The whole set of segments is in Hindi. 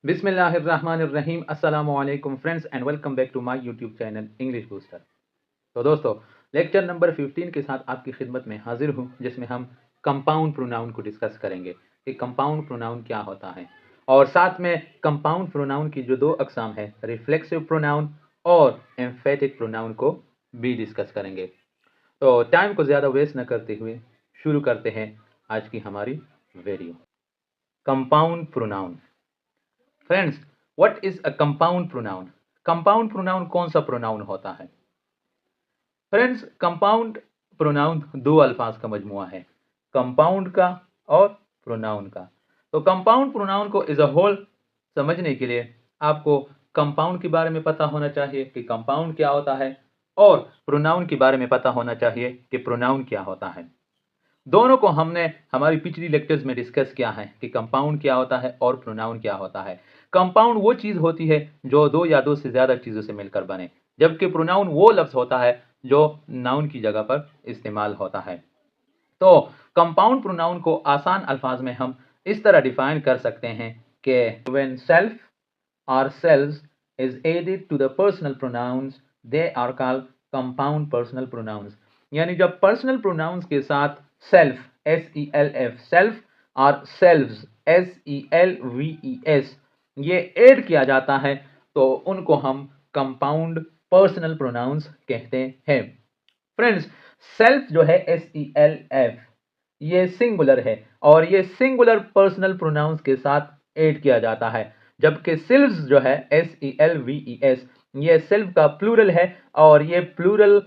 बिस्मिल्लाहिर्रहमानिर्रहीम अस्सलामु अलैकुम friends and welcome back to my YouTube channel English booster. तो दोस्तों, लेक्चर नंबर 15 के साथ आपकी खिदमत में हाजिर हूं, जिसमें हम कंपाउंड प्रोनाउन को डिस्कस करेंगे कि कंपाउंड प्रोनाउन क्या होता है, और साथ में कंपाउंड प्रोनाउन की जो दो अकसाम है, रिफ्लेक्सिव प्रोनाउन और एम्फेटिक प्रोनाउन को भी डिस्कस करेंगे। तो टाइम को ज़्यादा वेस्ट न करते हुए शुरू करते हैं आज की हमारी video. Compound pronoun. Friends, what is a compound pronoun? Compound pronoun कौन सा प्रोनाउन होता है? फ्रेंड्स, कंपाउंड प्रोनाउन दो अल्फाज का मजमुआ है, कंपाउंड का और प्रोनाउन का। तो कंपाउंड प्रोनाउन को एज अ होल समझने के लिए आपको कंपाउंड के बारे में पता होना चाहिए कि कंपाउंड क्या होता है, और प्रोनाउन के बारे में पता होना चाहिए कि प्रोनाउन क्या होता है। दोनों को हमने हमारी पिछली लेक्चर्स में डिस्कस किया है कि कंपाउंड क्या होता है और प्रोनाउन क्या होता है। कंपाउंड वो चीज होती है जो दो या दो से ज्यादा चीजों से मिलकर बने, जबकि प्रोनाउन वो लफ्ज होता है जो नाउन की जगह पर इस्तेमाल होता है। तो कंपाउंड प्रोनाउन को आसान अल्फाज में हम इस तरह डिफाइन कर सकते हैं कि when self or selves is added to the personal pronouns, they are called compound personal pronouns। यानी जब पर्सनल प्रोनाउंस के साथ सेल्फ SELF सेल्फ और सेल्व्स SELVES ये ऐड किया जाता है, तो उनको हम कंपाउंड पर्सनल प्रोनाउंस कहते हैं। फ्रेंड्स, सेल्फ जो है SELF ये सिंगुलर है, और ये सिंगुलर पर्सनल प्रोनाउंस के साथ ऐड किया जाता है, जबकि सिल्व्स जो है SELVES ये सेल्फ का प्लूरल है, और ये प्लूरल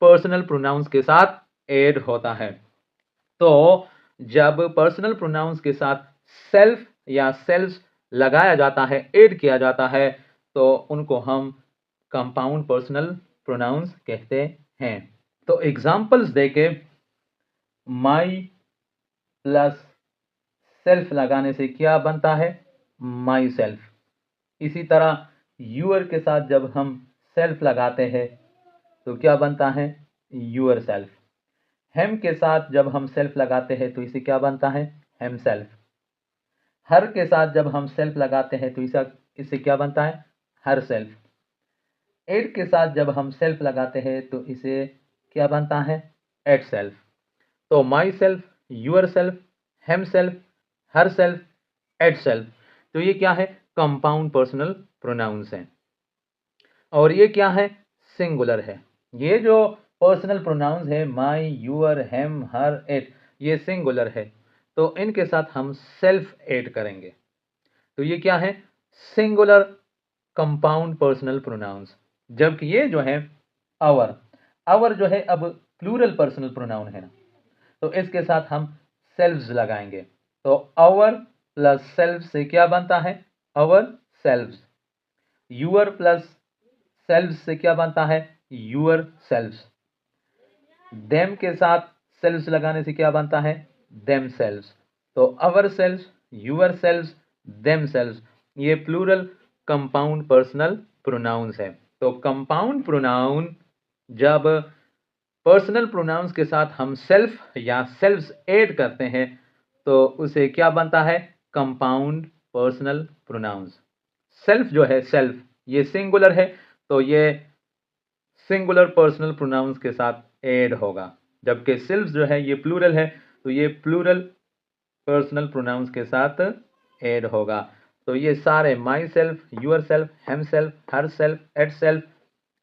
पर्सनल प्रोनाउंस के साथ ऐड होता है। तो जब पर्सनल प्रोनाउंस के साथ सेल्फ या सेल्व्स लगाया जाता है, ऐड किया जाता है, तो उनको हम कंपाउंड पर्सनल प्रोनाउंस कहते हैं। तो एग्जांपल्स देके माई प्लस सेल्फ लगाने से क्या बनता है? My self. इसी तरह यूअर के साथ जब हम सेल्फ लगाते हैं तो क्या बनता है? Your self. हेम के साथ जब हम सेल्फ लगाते हैं तो इसे क्या बनता है? हेम सेल्फ। हर के साथ जब हम सेल्फ लगाते हैं तो इससे क्या बनता है? Her self. एड के साथ जब हम सेल्फ लगाते हैं तो इसे क्या बनता है? Itself. तो myself, yourself, himself, herself, itself, तो ये क्या है? कंपाउंड पर्सनल प्रोनाउंस हैं। और ये क्या है? सिंगुलर है। ये जो पर्सनल प्रोनाउंस है माई, यूअर, हेम, हर, एट, ये सिंगुलर है, तो इनके साथ हम सेल्फ ऐड करेंगे, तो ये क्या है? Singular compound personal pronounce. जबकि ये जो है आवर, आवर जो है अब प्लूरल पर्सनल प्रोनाउन है ना, तो इसके साथ हम सेल्व्स लगाएंगे, तो आवर प्लस सेल्फ से क्या बनता है? Ourselves. Your plus selves से क्या बनता है? Your selves. देम के साथ सेल्व्स लगाने से क्या बनता है? Themselves. तो ourselves, yourselves, themselves, ये प्लूरल कंपाउंड पर्सनल प्रोनाउंस है। तो कंपाउंड प्रोनाउन जब पर्सनल प्रोनाउंस के साथ हम सेल्फ या सेल्व्स ऐड करते हैं तो उसे क्या बनता है? Compound personal pronounce. सेल्फ जो है, सेल्फ ये सिंगुलर है, तो ये सिंगुलर पर्सनल प्रोनाउंस के साथ ऐड होगा, जबकि सेल्फ जो है ये प्लूरल है, तो ये प्लूरल पर्सनल प्रोनाउंस के साथ ऐड होगा। तो ये सारे myself, yourself, himself, herself, itself,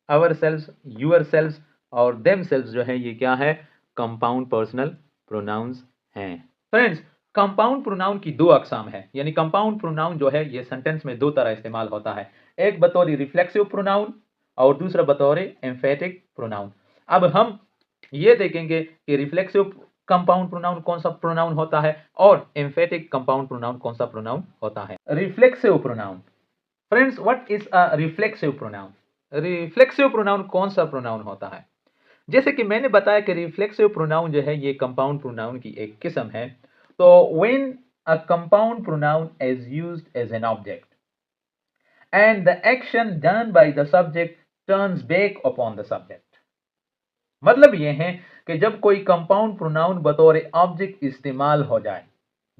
ourself, yourself और देम सेल्फ जो है, ये क्या है? कंपाउंड पर्सनल प्रोनाउंस हैं। फ्रेंड्स, कंपाउंड प्रोनाउन की दो अकसाम है, यानी कंपाउंड प्रोनाउन जो है ये सेंटेंस में दो तरह इस्तेमाल होता है, एक बतौर रिफ्लेक्सिव प्रोनाउन और दूसरा बतौर एम्फेटिक प्रोनाउन। अब हम ये देखेंगे कि रिफ्लेक्सिव कंपाउंड प्रोनाउन कौन सा प्रोनाउन होता है और एम्फेटिक कंपाउंड प्रोनाउन कौन सा प्रोनाउन होता है। Reflexive pronoun. Friends, what is a reflexive pronoun? Reflexive pronoun कौन सा प्रोनाउन होता है? जैसे कि मैंने बताया कि रिफ्लेक्सिव प्रोनाउन जो है ये कंपाउंड प्रोनाउन की एक किस्म है। तो when a compound pronoun is used as an object and the action done by the subject turns back upon the subject. मतलब ये है कि जब कोई कंपाउंड प्रोनाउन बतौर ऑब्जेक्ट इस्तेमाल हो जाए,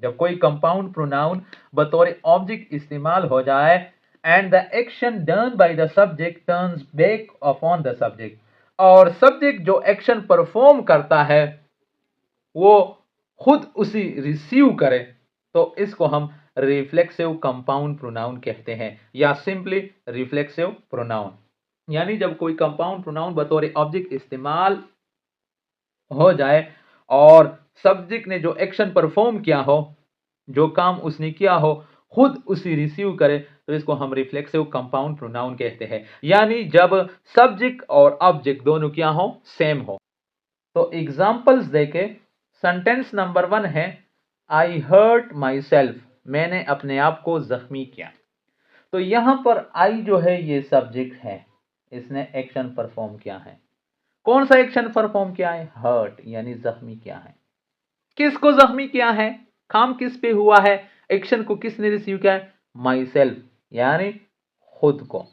जब कोई कंपाउंड प्रोनाउन बतौर ऑब्जेक्ट इस्तेमाल हो जाए and the action done by the subject turns back upon the subject, और सब्जेक्ट जो एक्शन परफॉर्म करता है वो खुद उसी रिसीव करे, तो इसको हम रिफ्लेक्सिव कंपाउंड प्रोनाउन कहते हैं, या सिंपली रिफ्लेक्सिव प्रोनाउन। यानी जब कोई कंपाउंड प्रोनाउन बतौर ऑब्जेक्ट इस्तेमाल हो जाए और सब्जेक्ट ने जो एक्शन परफॉर्म किया हो, जो काम उसने किया हो, खुद उसी रिसीव करे, तो इसको हम रिफ्लेक्सिव कंपाउंड प्रोनाउन कहते हैं। यानी जब सब्जेक्ट और ऑब्जेक्ट दोनों क्या हो, सेम हो। तो एग्जांपल्स देके सेंटेंस नंबर 1 है आई हर्ट माई सेल्फ, मैंने अपने आप को जख्मी किया। तो यहां पर आई जो है ये सब्जेक्ट है, इसने एक्शन परफॉर्म किया है। कौन सा एक्शन परफॉर्म किया है? हर्ट, यानी जख्मी किया है। किसको जख्मी किया है? काम किस पे हुआ है? एक्शन को किसने रिसीव किया है? माई सेल्फ, यानी खुद को।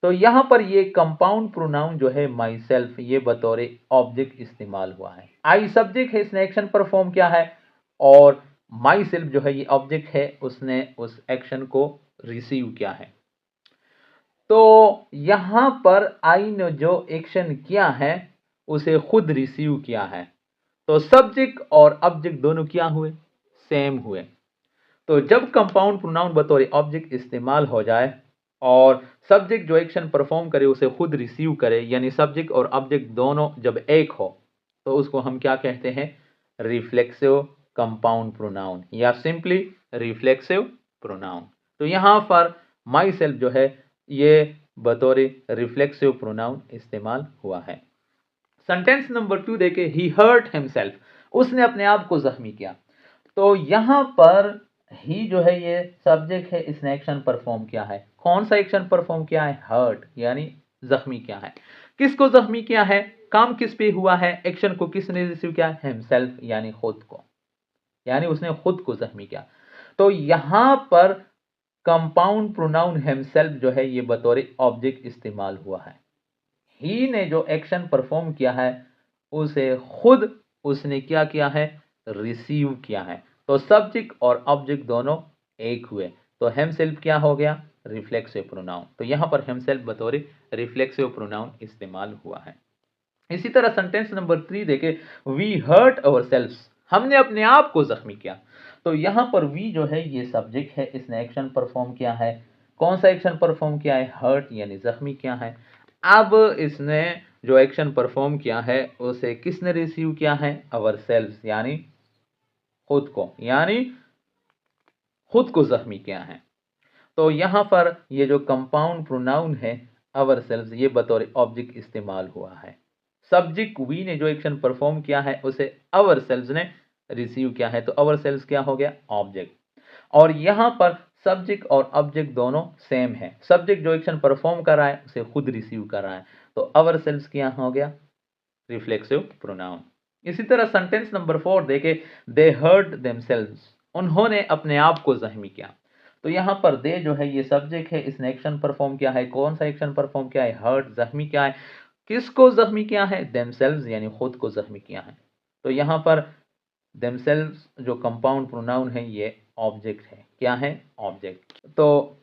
तो यहां पर ये कंपाउंड प्रोनाउन जो है माई सेल्फ, ये बतौर ऑब्जेक्ट इस्तेमाल हुआ है। आई सब्जेक्ट है, इसने एक्शन परफॉर्म किया है, और माई सेल्फ जो है ये ऑब्जेक्ट है, उसने उस एक्शन को रिसीव किया है। तो यहां पर आई ने जो एक्शन किया है उसे खुद रिसीव किया है, तो सब्जेक्ट और ऑब्जेक्ट दोनों क्या हुए? सेम हुए। तो जब कंपाउंड प्रोनाउन बतौर ऑब्जेक्ट इस्तेमाल हो जाए और सब्जेक्ट जो एक्शन परफॉर्म करे उसे खुद रिसीव करे, यानी सब्जेक्ट और ऑब्जेक्ट दोनों जब एक हो, तो उसको हम क्या कहते हैं? रिफ्लेक्सिव कंपाउंड प्रोनाउन, या सिंपली रिफ्लेक्सिव प्रोनाउन। तो यहां पर माई सेल्फ जो है ये बतौर रिफ्लेक्सिव प्रोनाउन इस्तेमाल हुआ है। सेंटेंस नंबर 2 देखे, ही हर्ट हिमसेल्फ, उसने अपने आप को जख्मी किया। तो यहां पर ही जो है ये सब्जेक्ट है, इसने एक्शन परफॉर्म किया है। कौन सा एक्शन परफॉर्म किया है? हर्ट, यानी जख्मी किया है। किसको जख्मी किया है? काम किस पे हुआ है? एक्शन को किसने रिसीव किया? हिमसेल्फ, यानी खुद को, यानी उसने खुद को जख्मी किया। तो यहां पर कंपाउंड प्रोनाउन हिमसेल्फ जो है ये बतौर ऑब्जेक्ट इस्तेमाल हुआ है। ही ने जो एक्शन परफॉर्म किया है उसे खुद उसने क्या किया है? रिसीव किया है। तो सब्जेक्ट और ऑब्जेक्ट दोनों एक हुए, तो हिमसेल्फ क्या हो गया? Reflexive pronoun. तो यहां पर हिमसेल्फ बतौर रिफ्लेक्सिव प्रोनाउन इस्तेमाल हुआ है। इसी तरह सेंटेंस नंबर 3 देखे, वी हर्ट अवर सेल्फ, हमने अपने आप को जख्मी किया। तो यहां पर वी जो है ये सब्जेक्ट है, इसने एक्शन परफॉर्म किया है। कौन सा एक्शन परफॉर्म किया है? हर्ट, यानी जख्मी किया है। अब इसने जो एक्शन परफॉर्म किया है उसे किसने रिसीव किया है? अवर सेल्फ, यानी खुद को, यानी खुद को जख्मी किया है। तो यहां पर ये जो कंपाउंड प्रोनाउन है अवर सेल्फ, ये बतौर ऑब्जेक्ट इस्तेमाल हुआ है। सब्जेक्ट वी ने जो एक्शन परफॉर्म किया है उसे अवर सेल्फ ने रिसीव किया है, तो अवर सेल्फ क्या हो गया? ऑब्जेक्ट। और यहां पर सब्जेक्ट और ऑब्जेक्ट दोनों सेम है। सब्जेक्ट जो एक्शन परफॉर्म कर रहा है उसे खुद रिसीव कर रहा है, तो अवर सेल्फ क्या हो गया? Reflexive pronoun. इसी तरह सेंटेंस नंबर 4 देखे, दे हर्ट देमसेल्व्स, उन्होंने अपने आप को जख्मी किया। तो यहां पर दे जो है ये सब्जेक्ट है, इसने एक्शन परफॉर्म किया है। कौन सा एक्शन परफॉर्म किया है? हर्ट, जख्मी किया है। किसको जख्मी किया है? देमसेल्व्स, यानी खुद को जख्मी किया है। तो यहां पर देमसेल्व्स जो कंपाउंड प्रोनाउन है ये ऑब्जेक्ट है। क्या है? ऑब्जेक्ट। तो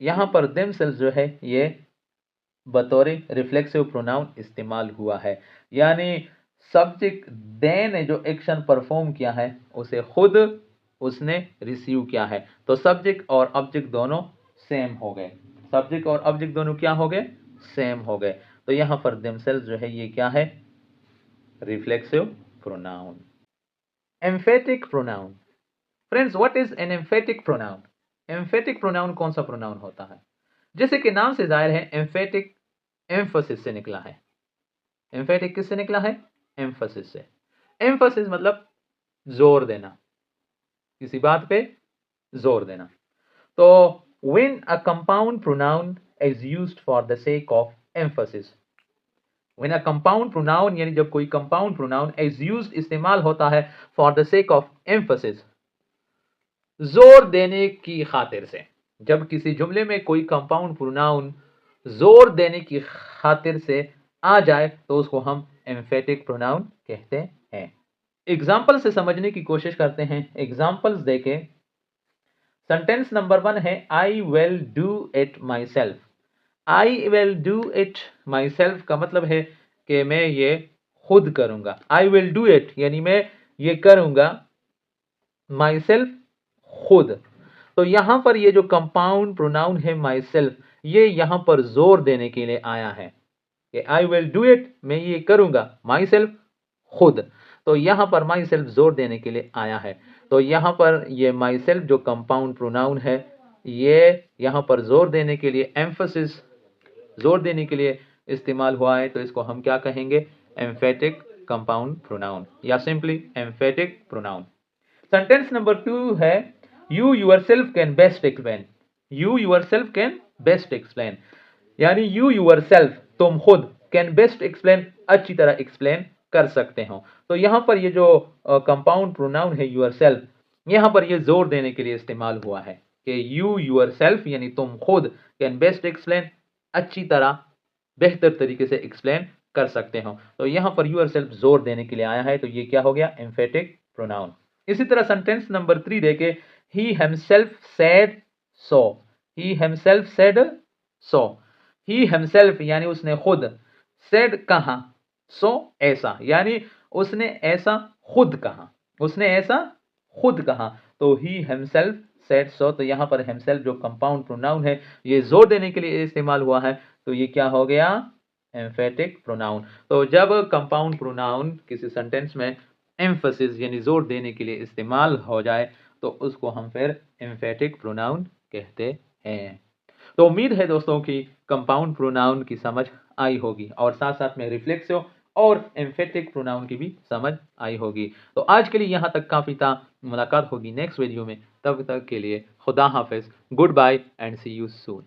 यहां पर देमसेल्व्स जो है ये बतौर रिफ्लेक्सिव प्रोनाउन इस्तेमाल हुआ है, यानी सब्जेक्ट दे ने जो एक्शन परफॉर्म किया है उसे खुद उसने रिसीव किया है, तो सब्जेक्ट और ऑब्जेक्ट दोनों सेम हो गए। सब्जेक्ट और ऑब्जेक्ट दोनों क्या हो गए? सेम हो गए। तो यहां पर देमसेल्व्स जो है ये क्या है? Reflexive pronoun. Emphatic pronoun. Friends, what is an emphatic pronoun? Emphatic pronoun कौन सा प्रोनाउन होता है? जैसे कि नाम से जाहिर है, एम्फेटिक एम्फोसिस से निकला है। एम्फेटिक किससे निकला है? एम्फोसिस से। एम्फोसिस मतलब जोर देना, किसी बात पे जोर देना। तो when a compound pronoun is used for the sake of emphasis, when a compound pronoun यानी जब कोई compound pronoun is used इस्तेमाल होता है for the sake of emphasis, जोर देने की खातिर से। जब किसी जुमले में कोई कंपाउंड प्रोनाउन जोर देने की खातिर से आ जाए तो उसको हम एम्फेटिक प्रोनाउन कहते हैं। एग्जाम्पल से समझने की कोशिश करते हैं। एग्जाम्पल्स देखें। सेंटेंस नंबर 1 है I will do it my self. I will do it my self का मतलब है कि मैं ये खुद करूंगा। आई विल डू इट यानी मैं ये करूंगा, माई सेल्फ खुद। तो यहां पर ये जो कंपाउंड प्रोनाउन है माई सेल्फ, ये यहां पर जोर देने के लिए आया है कि आई विल डू इट, मैं ये करूंगा, माई सेल्फ खुद। तो यहां पर माई सेल्फ जोर देने के लिए आया है। तो यहां पर ये माई सेल्फ जो कंपाउंड प्रोनाउन है, ये यहां पर जोर देने के लिए, एम्फसिस जोर देने के लिए इस्तेमाल हुआ है। तो इसको हम क्या कहेंगे? एम्फेटिक कंपाउंड प्रोनाउन या simply emphatic pronoun. Sentence number 2 है you yourself can best explain. You yourself can best explain यानी यू योरसेल्फ, तुम खुद, कैन बेस्ट एक्सप्लेन, अच्छी तरह एक्सप्लेन कर सकते हो। तो यहां पर ये जो कंपाउंड प्रोनाउन है योरसेल्फ, यहां पर ये जोर देने के लिए इस्तेमाल हुआ है कि यू योरसेल्फ यानी तुम खुद, कैन बेस्ट एक्सप्लेन, अच्छी तरह, बेहतर तरीके से एक्सप्लेन कर सकते हो। तो यहां पर योरसेल्फ जोर देने के लिए आया है। तो ये क्या हो गया? Emphatic pronoun. इसी तरह सेंटेंस नंबर 3 देखे। He himself said so. He himself said so. He himself यानी उसने खुद, सेड कहा, सो ऐसा यानी उसने ऐसा खुद कहा, उसने ऐसा खुद कहा। तो ही हिमसेल्फ सेड सो। तो यहां पर हिमसेल्फ जो कंपाउंड प्रोनाउन है, ये जोर देने के लिए इस्तेमाल हुआ है। तो ये क्या हो गया? Emphatic pronoun. तो जब कंपाउंड प्रोनाउन किसी सेंटेंस में एम्फसिस यानी जोर देने के लिए इस्तेमाल हो जाए, तो उसको हम फिर एम्फेटिक प्रोनाउन कहते हैं। तो उम्मीद है दोस्तों कि कंपाउंड प्रोनाउन की समझ आई होगी और साथ साथ में रिफ्लेक्सिव और एम्फेटिक प्रोनाउन की भी समझ आई होगी। तो आज के लिए यहाँ तक काफ़ी था। मुलाकात होगी नेक्स्ट वीडियो में। तब तक के लिए खुदा हाफिज, goodbye and see you soon.